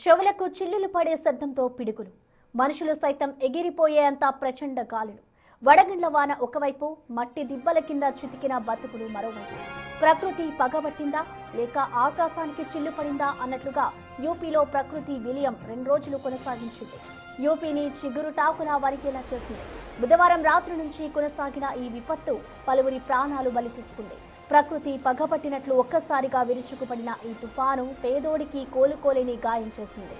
చెవులకు చిల్లులు పడే శబ్దంతో పిడుగులు, మనుషులు సైతం ఎగిరిపోయేంత ప్రచండ గాలులు, వడగండ్ల వాన ఒకవైపు, మట్టి దిబ్బల కింద చితికిన బతుకులు మరోవైపు. ప్రకృతి పగబట్టిందా లేక ఆకాశానికి చిల్లు పడిందా అన్నట్లుగా యూపీలో ప్రకృతి విలయం 2 రోజులు కొనసాగించింది. యూపీని చిగురుటాకులా వరికేలా చేసింది. బుధవారం రాత్రి నుంచి కొనసాగిన ఈ విపత్తు పలువురి ప్రాణాలు బలి తీసుకుంది. ప్రకృతి పగబట్టినట్లు ఒక్కసారిగా విరుచుకుపడిన ఈ తుఫాను పేదోడికి కోలుకోలేని గాయం చేసింది.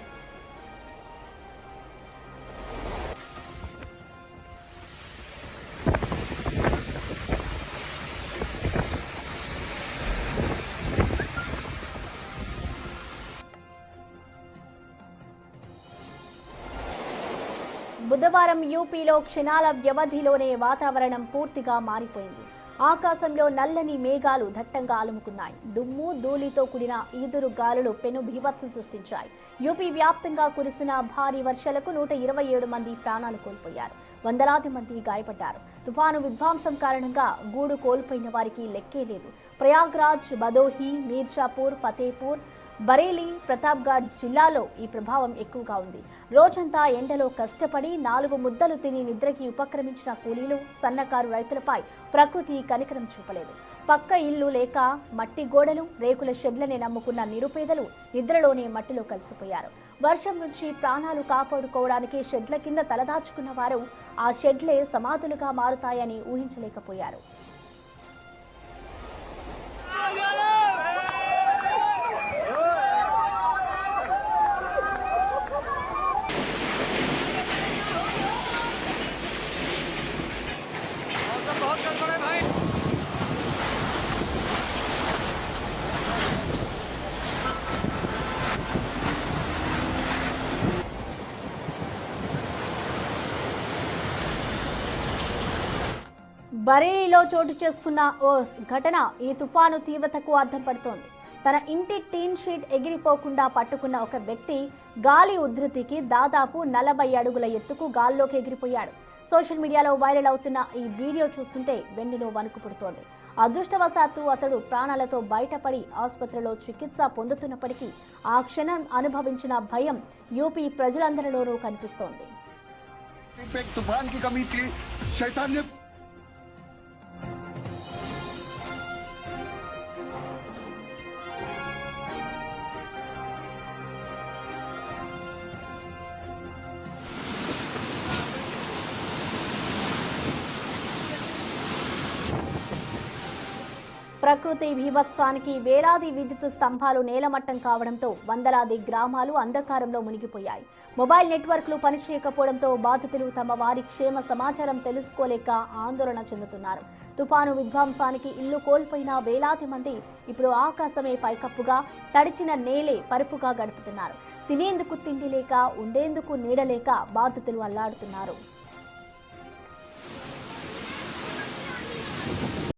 బుధవారం యూపీలో క్షణాల వ్యవధిలోనే వాతావరణం పూర్తిగా మారిపోయింది. ఆకాశంలో నల్లని మేఘాలు దట్టంగా అలుముకున్నాయి. దుమ్ము ధూళితో కూడిన ఈదురు గాలులు పెను బీభత్సం సృష్టించాయి. యూపీ వ్యాప్తంగా కురిసిన భారీ వర్షాలకు 127 మంది ప్రాణాలు కోల్పోయారు. వందలాది మంది గాయపడ్డారు. తుఫాను విధ్వంసం కారణంగా గూడు కోల్పోయిన వారికి లెక్కే లేదు. ప్రయాగ్రాజ్, భదోహి, మీర్జాపూర్, ఫతేపూర్, బరేలీ, ప్రతాప్గఢ్ జిల్లాలో ఈ ప్రభావం ఎక్కువగా ఉంది. రోజంతా ఎండలో కష్టపడి 4 ముద్దలు తిని నిద్రకి ఉపక్రమించిన కూలీలు, సన్నకారు రైతులపై ప్రకృతి కనికరం చూపలేదు. పక్క ఇల్లు లేక మట్టి గోడలు, రేకుల షెడ్లనే నమ్ముకున్న నిరుపేదలు నిద్రలోనే మట్టిలో కలిసిపోయారు. వర్షం నుంచి ప్రాణాలు కాపాడుకోవడానికి షెడ్ల కింద తలదాచుకున్న వారు ఆ షెడ్లే సమాధులుగా మారుతాయని ఊహించలేకపోయారు. బరేలీలో చోటు చేసుకున్న ఓ ఘటన ఈ తుఫాను తీవ్రతకు అద్దం పడుతోంది. తన ఇంటి టీన్ షీట్ ఎగిరిపోకుండా పట్టుకున్న ఒక వ్యక్తి గాలి ఉధృతికి దాదాపు 40 అడుగుల ఎత్తుకు గాల్లోకి ఎగిరిపోయాడు. సోషల్ మీడియాలో వైరల్ అవుతున్న ఈ వీడియో చూస్తుంటే వెన్నులో వణుకు పుడుతోంది. అదృష్టవశాత్తు అతడు ప్రాణాలతో బయటపడి ఆసుపత్రిలో చికిత్స పొందుతున్నప్పటికీ ఆ క్షణం అనుభవించిన భయం యూపీ ప్రజలందరిలోనూ కనిపిస్తోంది. ప్రకృతి బీభత్సానికి వేలాది విద్యుత్ స్తంభాలు నేలమట్టం కావడంతో వందలాది గ్రామాలు అంధకారంలో మునిగిపోయాయి. మొబైల్ నెట్వర్క్లు పనిచేయకపోవడంతో బాధితులు తమ వారి క్షేమ సమాచారం తెలుసుకోలేక ఆందోళన చెందుతున్నారు. తుఫాను విధ్వంసానికి ఇల్లు కోల్పోయిన వేలాది మంది ఇప్పుడు ఆకాశమే పైకప్పుగా, తడిచిన నేలే పరుపుగా గడుపుతున్నారు. తినేందుకు తిండి లేక, ఉండేందుకు నీడలేక బాధితులు అల్లాడుతున్నారు.